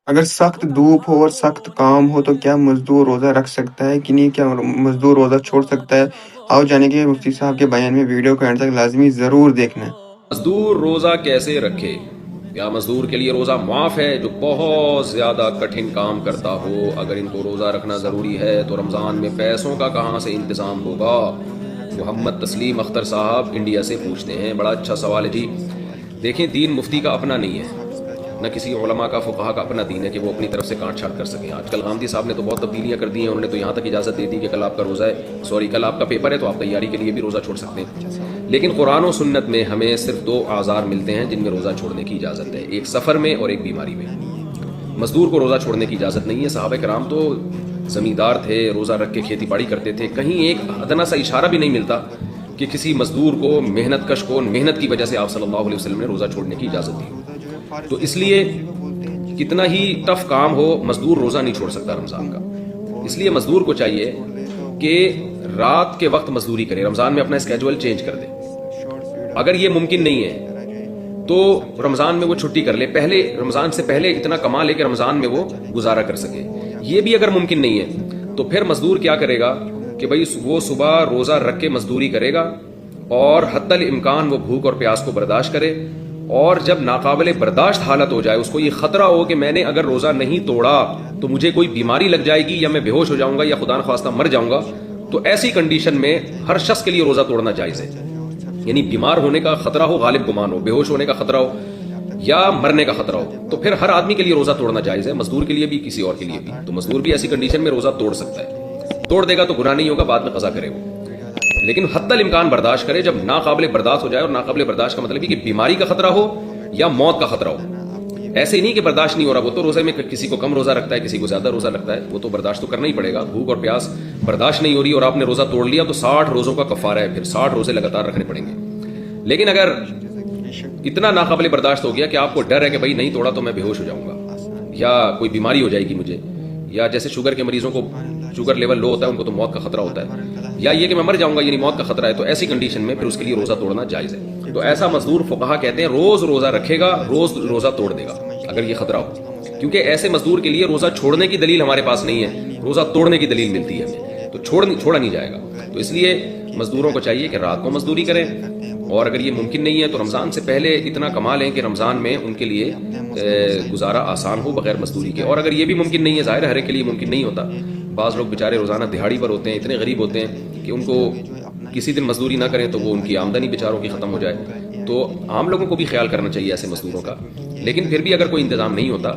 اگر سخت دھوپ ہو اور سخت کام ہو تو کیا مزدور روزہ رکھ سکتا ہے کہ نہیں؟ کیا مزدور روزہ چھوڑ سکتا ہے؟ آؤ جانے کے مفتی صاحب کے بیان میں، ویڈیو کو اینڈ تک لازمی ضرور دیکھنا ہے۔ مزدور روزہ کیسے رکھے؟ کیا مزدور کے لیے روزہ معاف ہے جو بہت زیادہ کٹھن کام کرتا ہو؟ اگر ان کو روزہ رکھنا ضروری ہے تو رمضان میں پیسوں کا کہاں سے انتظام ہوگا؟ محمد تسلیم اختر صاحب انڈیا سے پوچھتے ہیں، بڑا اچھا سوال ہے جی۔ دیکھیں، دین مفتی کا اپنا نہیں ہے، نہ کسی علماء کا فقہا کا اپنا دین ہے کہ وہ اپنی طرف سے کاٹ چھانٹ کر سکیں۔ آج کل غامدی صاحب نے تو بہت تبدیلیاں کر دی ہیں، انہوں نے تو یہاں تک اجازت دے دی کہ کل آپ کا روزہ ہے، کل آپ کا پیپر ہے تو آپ تیاری کے لیے بھی روزہ چھوڑ سکتے ہیں۔ لیکن قرآن و سنت میں ہمیں صرف دو اعذار ملتے ہیں جن میں روزہ چھوڑنے کی اجازت ہے، ایک سفر میں اور ایک بیماری میں۔ مزدور کو روزہ چھوڑنے کی اجازت نہیں ہے۔ صحابہ کرام تو زمیندار تھے، روزہ رکھ کے کھیتی باڑی کرتے تھے، کہیں ایک ادنا سا اشارہ بھی نہیں ملتا کہ کسی مزدور کو، محنت کش کو، محنت کی وجہ سے آپ صلی اللہ علیہ وسلم نے روزہ چھوڑنے کی اجازت دی۔ تو اس لیے کتنا ہی ٹف کام ہو، مزدور روزہ نہیں چھوڑ سکتا رمضان کا۔ اس لیے مزدور کو چاہیے کہ رات کے وقت مزدوری کرے، رمضان میں اپنا اسکیجول چینج کر دے۔ اگر یہ ممکن نہیں ہے تو رمضان میں وہ چھٹی کر لے، پہلے رمضان سے پہلے اتنا کما لے کہ رمضان میں وہ گزارا کر سکے۔ یہ بھی اگر ممکن نہیں ہے تو پھر مزدور کیا کرے گا کہ بھئی وہ صبح روزہ رکھ کے مزدوری کرے گا اور حتی الامکان وہ بھوک اور پیاس کو برداشت کرے، اور جب ناقابل برداشت حالت ہو جائے، اس کو یہ خطرہ ہو کہ میں نے اگر روزہ نہیں توڑا تو مجھے کوئی بیماری لگ جائے گی یا میں بے ہوش ہو جاؤں گا یا خدا نخواستہ مر جاؤں گا، تو ایسی کنڈیشن میں ہر شخص کے لیے روزہ توڑنا جائز ہے۔ یعنی بیمار ہونے کا خطرہ ہو، غالب گمان ہو، بے ہوش ہونے کا خطرہ ہو یا مرنے کا خطرہ ہو، تو پھر ہر آدمی کے لیے روزہ توڑنا جائز ہے، مزدور کے لیے بھی، کسی اور کے لیے بھی۔ تو مزدور بھی ایسی کنڈیشن میں روزہ توڑ سکتا ہے، توڑ دے گا تو گناہ نہیں ہوگا، بعد میں قضا کرے وہ، لیکن حتی الامکان برداشت کرے۔ جب ناقابل برداشت ہو جائے، اور ناقابل برداشت کا مطلب ہے کہ بیماری کا خطرہ ہو یا موت کا خطرہ ہو، ایسے ہی نہیں کہ برداشت نہیں ہو رہا، وہ تو روزے میں کسی کو کم روزہ رکھتا ہے، کسی کو زیادہ روزہ رکھتا ہے، وہ تو برداشت تو کرنا ہی پڑے گا۔ بھوک اور پیاس برداشت نہیں ہو رہی اور آپ نے روزہ توڑ لیا تو 60 روزوں کا کفارہ ہے، پھر 60 روزے لگاتار رکھنے پڑیں گے۔ لیکن اگر اتنا ناقابل برداشت ہو گیا کہ آپ کو ڈر ہے کہ بھائی نہیں توڑا تو میں بے ہوش ہو جاؤں گا یا کوئی بیماری ہو جائے گی مجھے، یا جیسے شوگر کے مریضوں کو شوگر لیول لو ہوتا ہے، ان کو تو موت کا خطرہ ہوتا ہے، یا یہ کہ میں مر جاؤں گا یعنی موت کا خطرہ ہے، تو ایسی کنڈیشن میں پھر اس کے لیے روزہ توڑنا جائز ہے۔ تو ایسا مزدور فقہا کہتے ہیں روز روزہ رکھے گا، روز روزہ توڑ دے گا اگر یہ خطرہ ہو، کیونکہ ایسے مزدور کے لیے روزہ چھوڑنے کی دلیل ہمارے پاس نہیں ہے، روزہ توڑنے کی دلیل ملتی ہے ہمیں، تو چھوڑا نہیں جائے گا۔ تو اس لیے مزدوروں کو چاہیے کہ رات کو مزدوری کریں، اور اگر یہ ممکن نہیں ہے تو رمضان سے پہلے اتنا کما لیں کہ رمضان میں ان کے لیے گزارا آسان ہو بغیر مزدوری کے۔ اور اگر یہ بھی ممکن نہیں ہے، ظاہر ہے ہر ایک کے لیے ممکن نہیں ہوتا، بعض لوگ بیچارے روزانہ دہاڑی پر ہوتے ہیں، اتنے غریب ہوتے ہیں کہ ان کو کسی دن مزدوری نہ کریں تو وہ ان کی آمدنی بیچاروں کی ختم ہو جائے، تو عام لوگوں کو بھی خیال کرنا چاہیے ایسے مزدوروں کا۔ لیکن پھر بھی اگر کوئی انتظام نہیں ہوتا